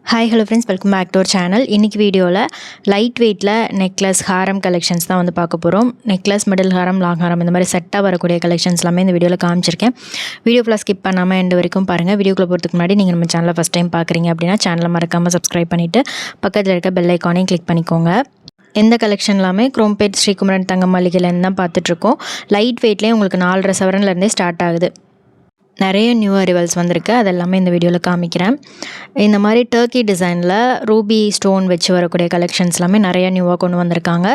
Hi hello friends, welcome back to our channel. இன்றைக்கி வீடியோவில் light வெயிட்டில் நெக்லஸ் ஹாரம் collections தான் வந்து பார்க்க போகிறோம். நெக்லஸ், மிடில் ஹாரம், லாங் ஹாரம் இந்த மாதிரி செட்டாக வரக்கூடிய கலெக்ஷன்ஸ் எல்லாமே இந்த வீடியோவில் காமிச்சிருக்கேன். வீடியோ ஃபுல்லாக ஸ்கிப் பண்ணாமல் எண்டு வரைக்கும் பாருங்கள். வீடியோக்குள்ளே போகிறதுக்கு முன்னாடி நீங்கள் நம்ம சேனலை ஃபஸ்ட் டைம் பார்க்குறீங்க அப்படின்னா சேனலை மறக்காமல் சப்ஸ்கிரைப் பண்ணிவிட்டு பக்கத்தில் இருக்க பெல் ஐக்கானையும் கிளிக் பண்ணிக்கோங்க. எந்த கலெக்ஷன் எல்லாமே குரோம்பேட் ஸ்ரீகுமரன் தங்க மளிகையிலேருந்து தான் பார்த்துட்ருக்கோம். லைட் வெயிட்லேயே உங்களுக்கு 4.5 சவரன்லேருந்தே ஸ்டார்ட் ஆகுது. நிறைய நியூ அரைவல்ஸ் வந்திருக்கு, அதெல்லாமே இந்த வீடியோவில் காமிக்கிறேன். இந்த மாதிரி டர்க்கி டிசைனில் ரூபி ஸ்டோன் வச்சு வரக்கூடிய கலெக்ஷன்ஸ் எல்லாமே நிறையா நியூவாக கொண்டு வந்திருக்காங்க.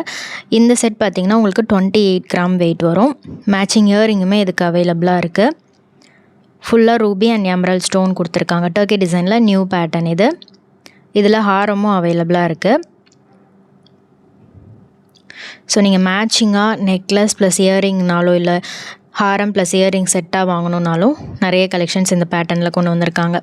இந்த செட் பார்த்திங்கன்னா உங்களுக்கு 28 கிராம் வெயிட் வரும். மேட்சிங் இயரிங்குமே இதுக்கு அவைலபிளாக இருக்குது. ஃபுல்லாக ரூபி அண்ட் எமரல்ட் ஸ்டோன் கொடுத்துருக்காங்க. டர்க்கி டிசைனில் நியூ பேட்டர்ன் இது. இதில் ஹாரமும் அவைலபிளாக இருக்குது. ஸோ நீங்கள் மேட்சிங்காக நெக்லஸ் ப்ளஸ் இயரிங்னாலோ இல்லை ஹாரம் ப்ளஸ் இயரிங் செட்டாக வாங்கணுன்னாலும் நிறைய கலெக்ஷன்ஸ் இந்த பேட்டர்னில் கொண்டு வந்திருக்காங்க.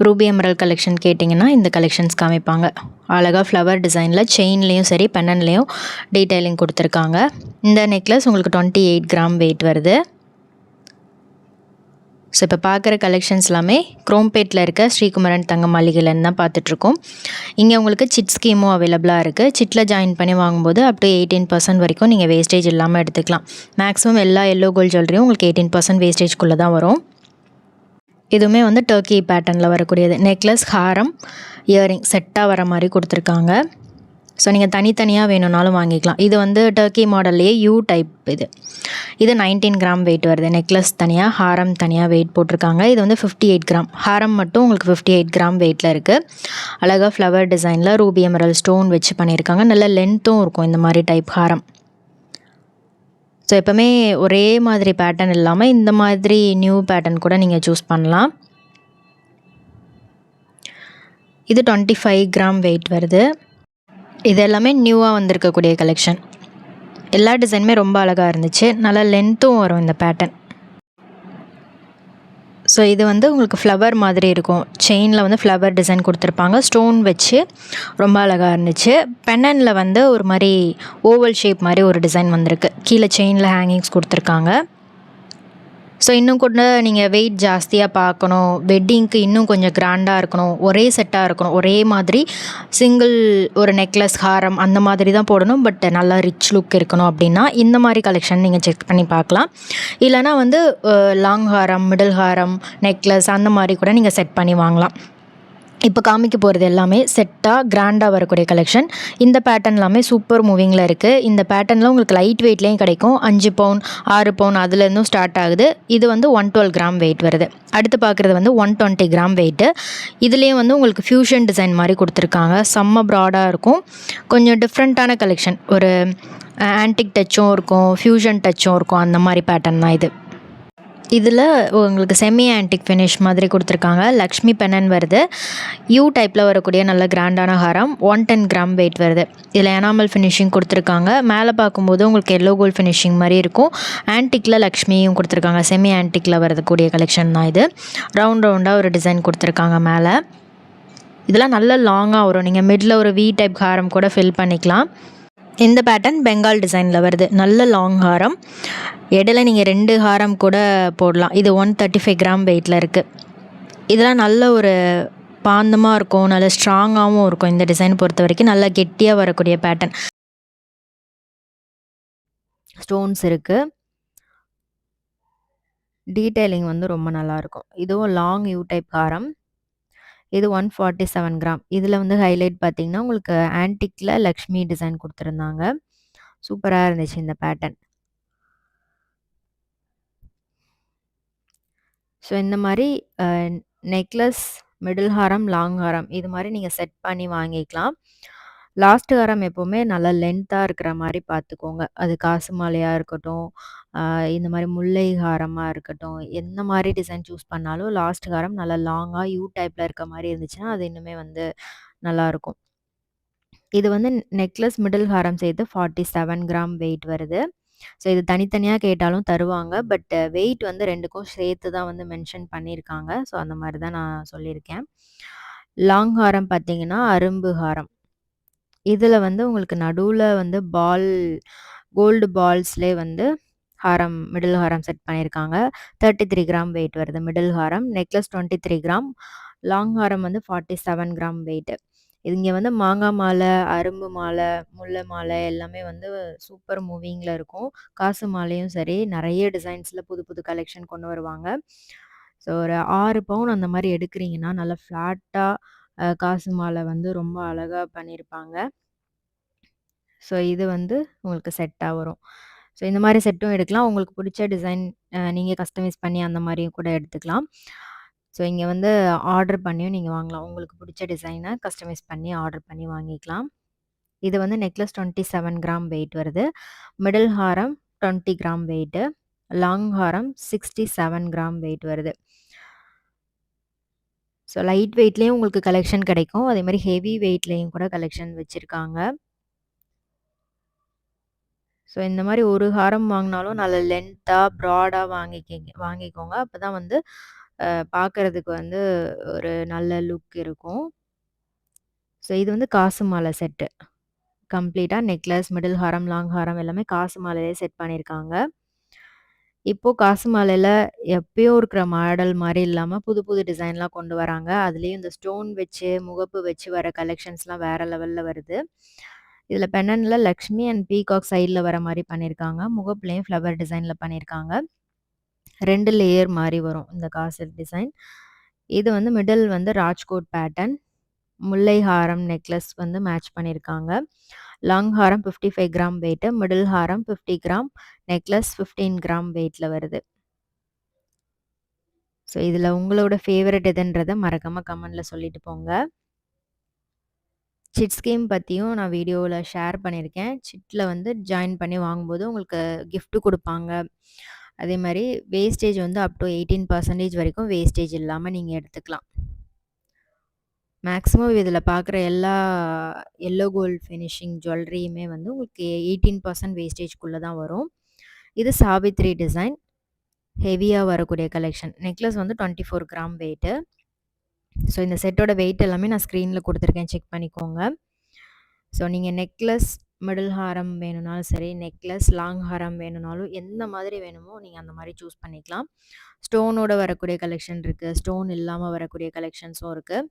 ரூபி எமரல் கலெக்ஷன் கேட்டிங்கன்னா இந்த கலெக்ஷன்ஸ் காமிப்பாங்க. அழகாக ஃப்ளவர் டிசைனில் செயின்லேயும் சரி பென்னன்லேயும் டீட்டெயிலிங் கொடுத்துருக்காங்க. இந்த நெக்லஸ் உங்களுக்கு 28 கிராம் வெயிட் வருது. ஸோ இப்போ பார்க்குற கலெக்ஷன்ஸ் எல்லாமே குரோம்பேட்டில் இருக்க ஸ்ரீகுமரன் தங்க மளிகையிலேருந்து தான் பார்த்துட்ருக்கோம். இங்கே உங்களுக்கு சிட் ஸ்கீமும் அவைலபிளாக இருக்குது. சிட்டில் ஜாயின் பண்ணி வாங்கும்போது அப் டு 18% வரைக்கும் நீங்கள் வேஸ்டேஜ் இல்லாமல் எடுத்துக்கலாம். மேக்ஸிமம் எல்லா எல்லோ கோல்ட் ஜுவல்லரியும் உங்களுக்கு 18% வேஸ்டேஜ்குள்ளே தான் வரும். இதுவுமே வந்து டர்க்கி பேட்டர்னில் வரக்கூடியது. நெக்லஸ், ஹாரம், இயரிங் செட்டாக வர மாதிரி கொடுத்துருக்காங்க. ஸோ நீங்கள் தனித்தனியாக வேணும்னாலும் வாங்கிக்கலாம். இது வந்து டர்க்கி மாடல்லையே யூ டைப். இது 19 கிராம் வெயிட் வருது. நெக்லஸ் தனியாக, ஹாரம் தனியாக வெயிட் போட்டிருக்காங்க. இது வந்து 58 கிராம். ஹாரம் மட்டும் உங்களுக்கு 58 கிராம் வெயிட்டில் இருக்குது. அழகாக ஃப்ளவர் டிசைனில் ரூபி எமரல் ஸ்டோன் வச்சு பண்ணியிருக்காங்க. நல்ல லென்த்தும் இருக்கும் இந்த மாதிரி டைப் ஹாரம். ஸோ எப்போவுமே ஒரே மாதிரி பேட்டர்ன் இல்லாமல் இந்த மாதிரி நியூ பேட்டர்ன் கூட நீங்கள் சூஸ் பண்ணலாம். இது 25 கிராம் வெயிட் வருது. இது எல்லாமே நியூவாக வந்திருக்கக்கூடிய கலெக்ஷன். எல்லா டிசைனுமே ரொம்ப அழகாக இருந்துச்சு. நல்லா லென்த்தும் வரும் இந்த பேட்டர்ன். ஸோ இது வந்து உங்களுக்கு ஃப்ளவர் மாதிரி இருக்கும். செயினில் வந்து ஃப்ளவர் டிசைன் கொடுத்துருப்பாங்க. ஸ்டோன் வச்சு ரொம்ப அழகாக இருந்துச்சு. பென்னனில் வந்து ஒரு மாதிரி ஓவல் ஷேப் மாதிரி ஒரு டிசைன் வந்திருக்கு. கீழே செயினில் ஹேங்கிங்ஸ் கொடுத்துருக்காங்க. ஸோ இன்னும் கூட நீங்கள் வெயிட் ஜாஸ்தியாக பார்க்கணும், வெட்டிங்க்கு இன்னும் கொஞ்சம் கிராண்டாக இருக்கணும், ஒரே செட்டாக இருக்கணும், ஒரே மாதிரி சிங்கிள் ஒரு நெக்லஸ், ஹாரம் அந்த மாதிரி தான் போடணும், பட் நல்லா ரிச் லுக் இருக்கணும் அப்படின்னா இந்த மாதிரி கலெக்ஷன் நீங்கள் செக் பண்ணி பார்க்கலாம். இல்லைனா வந்து லாங் ஹாரம், மிடில் ஹாரம், நெக்லஸ் அந்த மாதிரி கூட நீங்கள் செட் பண்ணி வாங்கலாம். இப்போ காமிக்க போகிறது எல்லாமே செட்டாக கிராண்டாக வரக்கூடிய கலெக்ஷன். இந்த பேட்டர்ன் எல்லாமே சூப்பர் மூவிங்கில் இருக்குது. இந்த பேட்டர்னில் உங்களுக்கு லைட் வெயிட்லேயும் கிடைக்கும். 5 பவுன் 6 பவுன் அதுலேருந்தும் ஸ்டார்ட் ஆகுது. இது வந்து 112 கிராம் வெயிட் வருது. அடுத்து பார்க்குறது வந்து 120 கிராம் வெயிட்டு. இதுலேயும் வந்து உங்களுக்கு ஃப்யூஷன் டிசைன் மாதிரி கொடுத்துருக்காங்க. செம்ம ப்ராடாக இருக்கும். கொஞ்சம் டிஃப்ரெண்ட்டான கலெக்ஷன். ஒரு ஆன்டிக் டச்சும் இருக்கும், ஃப்யூஷன் டச்சும் இருக்கும். அந்த மாதிரி பேட்டர்ன் தான் இது. இதில் உங்களுக்கு செமி ஆன்டிக் ஃபினிஷ் மாதிரி கொடுத்துருக்காங்க. லக்ஷ்மி பென்னன் வருது. யூ டைப்பில் வரக்கூடிய நல்ல கிராண்டான ஹாரம். 110 கிராம் வெயிட் வருது. இதில் எனாமல் ஃபினிஷிங் கொடுத்துருக்காங்க. மேலே பார்க்கும்போது உங்களுக்கு எல்லோ கோல்ட் ஃபினிஷிங் மாதிரி இருக்கும். ஆன்டிக்கில் லக்ஷ்மியும் கொடுத்துருக்காங்க. செமி ஆன்டிக்கில் வரக்கூடிய கலெக்ஷன் தான் இது. ரவுண்டாக ஒரு டிசைன் கொடுத்துருக்காங்க மேலே. இதெல்லாம் நல்ல லாங்காக வரும். நீங்கள் மிடில் ஒரு வி டைப் ஹாரம் கூட ஃபில் பண்ணிக்கலாம். இந்த பேட்டர்ன் பெங்கால் டிசைனில் வருது. நல்ல லாங் ஹாரம். இடையில நீங்கள் 2 ஹாரம் கூட போடலாம். இது 135 கிராம் வெயிட்டில் இருக்குது. இதெல்லாம் நல்ல ஒரு பாந்தமாக இருக்கும், நல்ல ஸ்ட்ராங்காகவும் இருக்கும். இந்த டிசைன் பொறுத்த வரைக்கும் நல்லா கெட்டியாக வரக்கூடிய பேட்டர்ன். ஸ்டோன்ஸ் இருக்குது. டீட்டெயிலிங் வந்து ரொம்ப நல்லாயிருக்கும். இதுவும் லாங் யூ டைப் ஹாரம். இது 147 கிராம். இதில் வந்து ஹைலைட் பார்த்திங்கன்னா உங்களுக்கு ஆன்டிக்கில் லக்ஷ்மி டிசைன் கொடுத்துருந்தாங்க. சூப்பராக இருந்துச்சு இந்த பேட்டர்ன். ஸோ இந்த மாதிரி நெக்லஸ், மிடில் ஹாரம், லாங் ஹாரம் இது மாதிரி நீங்கள் செட் பண்ணி வாங்கிக்கலாம். லாஸ்ட் ஹாரம் எப்போவுமே நல்லா லென்த்தாக இருக்கிற மாதிரி பார்த்துக்கோங்க. அது காசு மாலையாக இருக்கட்டும், இந்த மாதிரி முல்லை ஹாரமாக இருக்கட்டும், எந்த மாதிரி டிசைன் சூஸ் பண்ணாலும் லாஸ்ட் ஹாரம் நல்லா லாங்காக யூ டைப்பில் இருக்க மாதிரி இருந்துச்சுன்னா அது இன்னுமே வந்து நல்லாயிருக்கும். இது வந்து நெக்லஸ், மிடில் ஹாரம் சேர்த்து 47 கிராம் வெயிட் வருது. ஸோ இது தனித்தனியாக கேட்டாலும் தருவாங்க. பட் வெயிட் வந்து 2க்கும் சேர்த்து தான் வந்து மென்ஷன் பண்ணியிருக்காங்க. ஸோ அந்த மாதிரி தான் நான் சொல்லியிருக்கேன். லாங் ஹாரம் பார்த்தீங்கன்னா அரும்பு ஹாரம். இதில் வந்து உங்களுக்கு நடுவில் வந்து கோல்டு பால்ஸ்லேயே வந்து ஹாரம், மிடில் ஹாரம் செட் பண்ணியிருக்காங்க. 33 கிராம் வெயிட் வருது மிடில் ஹாரம். Necklace 23 gram. லாங் ஹாரம் வந்து 47 கிராம் வெயிட்டு. இங்கே வந்து மாங்காய் மாலை, அரும்பு மாலை, முல்லை மாலை எல்லாமே வந்து சூப்பர் மூவிங்கில் இருக்கும். காசு மாலையும் சரி, நிறைய டிசைன்ஸில் புது புது கலெக்ஷன் கொண்டு வருவாங்க. ஸோ ஒரு 6 பவுன் அந்த மாதிரி எடுக்கிறீங்கன்னா நல்லா ஃப்ளாட்டாக காசு மாலை வந்து ரொம்ப அழகாக பண்ணியிருப்பாங்க. ஸோ இது வந்து உங்களுக்கு செட்டாக வரும். ஸோ இந்த மாதிரி செட்டும் எடுக்கலாம். உங்களுக்கு பிடிச்ச டிசைன் நீங்கள் கஸ்டமைஸ் பண்ணி அந்த மாதிரியும் கூட எடுத்துக்கலாம். ஸோ இங்கே வந்து ஆர்டர் பண்ணியும் நீங்கள் வாங்கலாம். உங்களுக்கு பிடிச்ச டிசைனை கஸ்டமைஸ் பண்ணி ஆர்டர் பண்ணி வாங்கிக்கலாம். இது வந்து நெக்லஸ் 27 கிராம் வெயிட் வருது. மிடில் ஹாரம் 20 கிராம் வெயிட்டு. லாங் ஹாரம் 67 கிராம் வெயிட் வருது. ஸோ லைட் வெயிட்லேயும் உங்களுக்கு கலெக்ஷன் கிடைக்கும். அதே மாதிரி ஹெவி வெயிட்லேயும் கூட கலெக்ஷன் வச்சுருக்காங்க. ஸோ இந்த மாதிரி ஒரு ஹாரம் வாங்கினாலும் நல்ல லென்த்தாக ப்ராடாக வாங்கிக்கோங்க. அப்போ தான் வந்து பார்க்குறதுக்கு வந்து ஒரு நல்ல லுக் இருக்கும். ஸோ இது வந்து காசு மாலை செட்டு. கம்ப்ளீட்டாக நெக்லஸ், மிடில் ஹாரம், லாங் ஹாரம் எல்லாமே காசு மாலையிலே செட் பண்ணியிருக்காங்க. இப்போது காசு மாலையில் எப்பயும் இருக்கிற மாடல் மாதிரி இல்லாமல் புது புது டிசைன்லாம் கொண்டு வராங்க. அதுலேயும் இந்த ஸ்டோன் வச்சு முகப்பு வச்சு வர கலெக்ஷன்ஸ்லாம் வேறு லெவலில் வருது. இதில் பென்னனில் லக்ஷ்மி அண்ட் பீகாக் சைடில் வர மாதிரி பண்ணியிருக்காங்க. முகப்புலேயும் ஃப்ளவர் டிசைனில் பண்ணியிருக்காங்க. 2 லேயர் மாதிரி வரும் இந்த காசு டிசைன். இது வந்து மிடில் வந்து ராஜ்கோட் பேட்டர்ன். முல்லை ஹாரம் நெக்லஸ் வந்து மேட்ச் பண்ணியிருக்காங்க. லாங் ஹாரம் 55 கிராம் வெயிட்டு. மிடில் ஹாரம் 50 கிராம். நெக்லஸ் 15 கிராம் வெயிட்டில் வருது. ஸோ இதில் உங்களோட ஃபேவரட் எதுன்றதை மறக்காமல் கமெண்டில் சொல்லிட்டு போங்க. சிட் ஸ்கீம் பற்றியும் நான் வீடியோவில் ஷேர் பண்ணியிருக்கேன். சிட்டில் வந்து ஜாயின் பண்ணி வாங்கும்போது உங்களுக்கு கிஃப்ட்டு கொடுப்பாங்க. அதே மாதிரி வேஸ்டேஜ் வந்து அப் டு 18% வரைக்கும் வேஸ்டேஜ் இல்லாமல் நீங்கள் எடுத்துக்கலாம். மேக்ஸிமம் இதில் பார்க்குற எல்லா எல்லோ கோல்ட் ஃபினிஷிங் ஜுவல்லரியுமே வந்து உங்களுக்கு 18% வேஸ்டேஜ்குள்ளே தான் வரும். இது சாவித்ரி டிசைன் ஹெவியாக வரக்கூடிய கலெக்ஷன். நெக்லஸ் வந்து 24 கிராம் வெயிட்டு. ஸோ இந்த செட்டோட வெயிட் எல்லாமே நான் ஸ்க்ரீனில் கொடுத்துருக்கேன், செக் பண்ணிக்கோங்க. ஸோ நீங்கள் நெக்லஸ் மிடில் ஹாரம் வேணும்னாலும் சரி, நெக்லஸ் லாங் ஹாரம் வேணும்னாலும் எந்த மாதிரி வேணுமோ நீங்கள் அந்த மாதிரி சூஸ் பண்ணிக்கலாம். ஸ்டோனோட வரக்கூடிய கலெக்ஷன் இருக்குது, ஸ்டோன் இல்லாமல் வரக்கூடிய கலெக்ஷன்ஸும் இருக்குது.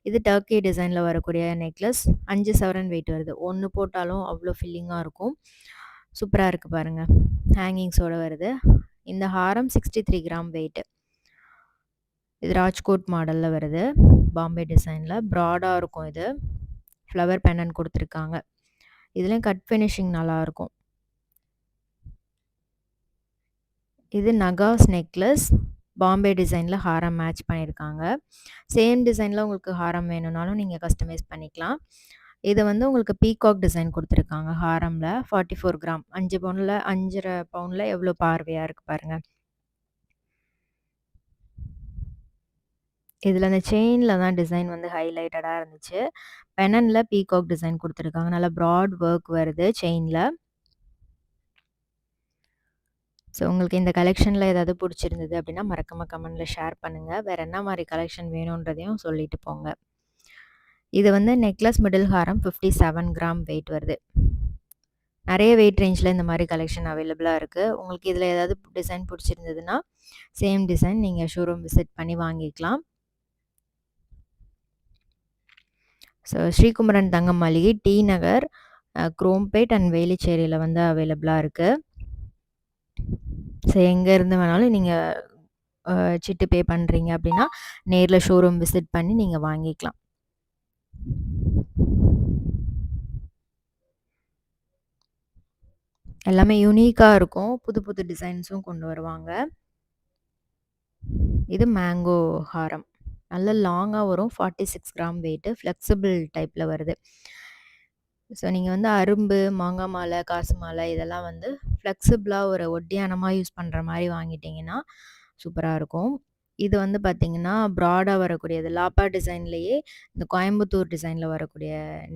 இது டர்க்கி டிசைனில் வரக்கூடிய நெக்லஸ் 5 சவரன் வெயிட் வருது. ஒன்று போட்டாலும் அவ்வளோ ஃபில்லிங்காக இருக்கும். சூப்பராக இருக்குது பாருங்கள், ஹேங்கிங்ஸோடு வருது. இந்த ஹாரம் 63 கிராம் வெயிட்டு. இது ராஜ்கோட் மாடலில் வருது, பாம்பே டிசைனில் ப்ராடாக இருக்கும். இது ஃப்ளவர் பென்னன் கொடுத்துருக்காங்க. இதுலேயும் கட் ஃபினிஷிங் நல்லாயிருக்கும். இது நகாஸ் நெக்லஸ் பாம்பே டிசைனில் ஹாரம் மேட்ச் பண்ணியிருக்காங்க. சேம் டிசைனில் உங்களுக்கு ஹாரம் வேணும்னாலும் நீங்கள் கஸ்டமைஸ் பண்ணிக்கலாம். இது வந்து உங்களுக்கு பீகாக் டிசைன் கொடுத்துருக்காங்க ஹாரமில். 44 கிராம் 5 பவுனில் 5.5 பவுனில் எவ்வளோ பார்வையாக இருக்குது பாருங்கள். இதில் அந்த செயினில் தான் டிசைன் வந்து ஹைலைட்டடாக இருந்துச்சு. பென்னனில் பீகாக் டிசைன் கொடுத்துருக்காங்க. நல்லா ப்ராட் ஒர்க் வருது செயினில். ஸோ உங்களுக்கு இந்த கலெக்ஷனில் ஏதாவது பிடிச்சிருந்தது அப்படின்னா மறக்காமல் கமெண்டில் ஷேர் பண்ணுங்கள். வேறு என்ன மாதிரி கலெக்ஷன் வேணுன்றதையும் சொல்லிட்டு போங்க. இது வந்து நெக்லஸ் மிடில் ஹாரம் 57 கிராம் வெயிட் வருது. நிறைய வெயிட் ரேஞ்சில் இந்த மாதிரி கலெக்ஷன் அவைலபிளாக இருக்குது. உங்களுக்கு இதில் ஏதாவது டிசைன் பிடிச்சிருந்ததுன்னா சேம் டிசைன் நீங்கள் ஷோரூம் விசிட் பண்ணி வாங்கிக்கலாம். ஸோ ஸ்ரீகுமரன் தங்க மாளிகை, டி நகர், குரோம்பேட் அண்ட் வேலிச்சேரியில் வந்து அவைலபிளாக இருக்குது. ஸோ எங்கே இருந்து வேணாலும் நீங்கள் சிட்டு பே பண்ணுறீங்க அப்படின்னா நேரில் ஷோரூம் விசிட் பண்ணி நீங்கள் வாங்கிக்கலாம். எல்லாமே யூனிக்காக இருக்கும், புது புது டிசைன்ஸும் கொண்டு வருவாங்க. இது மேங்கோ ஹாரம், நல்ல லாங்காக வரும். 46 கிராம் வெயிட்டு, ஃப்ளெக்சிபிள் டைப்பில் வருது. ஸோ நீங்கள் வந்து அரும்பு, மாங்காய் மாலை, காசு மாலை இதெல்லாம் வந்து ஃப்ளெக்சிபிளாக ஒரு ஒட்டியானமாக யூஸ் பண்ணுற மாதிரி வாங்கிட்டிங்கன்னா சூப்பராக இருக்கும். இது வந்து பார்த்திங்கன்னா ப்ராடாக வரக்கூடியது, லாப்பா டிசைன்லேயே இந்த கோயம்புத்தூர் டிசைனில் வரக்கூடிய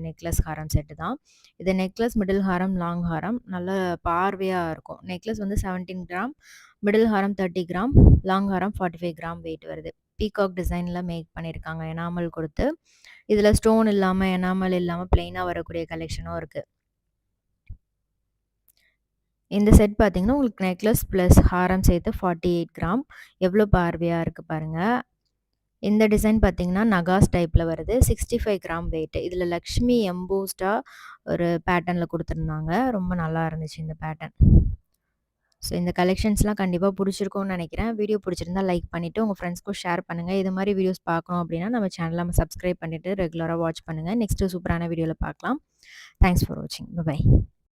நெக்லஸ் ஹாரம் செட்டு தான் இது. நெக்லஸ் மிடில் ஹாரம், லாங் ஹாரம் நல்ல பார்வையாக இருக்கும். நெக்லஸ் வந்து 17 கிராம், மிடில் ஹாரம் 30 கிராம், லாங் ஹாரம் 45 கிராம் வெயிட் வருது. பீகாக் டிசைனில் மேக் பண்ணியிருக்காங்க, எனாமல் கொடுத்து. இதில் ஸ்டோன் இல்லாமல் எனாமல் இல்லாமல் பிளெயினாக வரக்கூடிய கலெக்ஷனும் இருக்குது. இந்த செட் பார்த்திங்கன்னா உங்களுக்கு நெக்லஸ் ப்ளஸ் ஹாரம் சேர்த்து 48 கிராம். எவ்வளோ பார்வையாக இருக்குது பாருங்கள். இந்த டிசைன் பார்த்தீங்கன்னா, நகாஸ் டைப்ல வருது. 65 கிராம் வெயிட். இதில லக்ஷ்மி எம்போஸ்டா ஒரு பேட்டர்ன்ல குடுத்துருந்தாங்க. ரொம்ப நல்லா இருந்துச்சு இந்த பேட்டர்ன். ஸோ இந்த கலெக்ஷன்ஸ்லாம் கண்டிப்பா புடிச்சிருக்கும்னு நெனைக்கிறேன். வீடியோ புடிச்சிருந்தா லைக் பண்ணிட்டு, உங்க ஃப்ரெண்ட்ஸ்க்கும் ஷேர் பண்ணுங்க. இது மாரி வீடியோஸ் பார்க்கணும் அப்டின்னா, நம்ம சேனல சப்ஸ்கிரைப் பண்ணிட்டு ரெகுலரா வாட்ச் பண்ணுங்க. நெக்ஸ்ட் சூப்பரான வீடியோல பார்க்கலாம். தேங்க்ஸ் ஃபார் வாட்சிங். பை.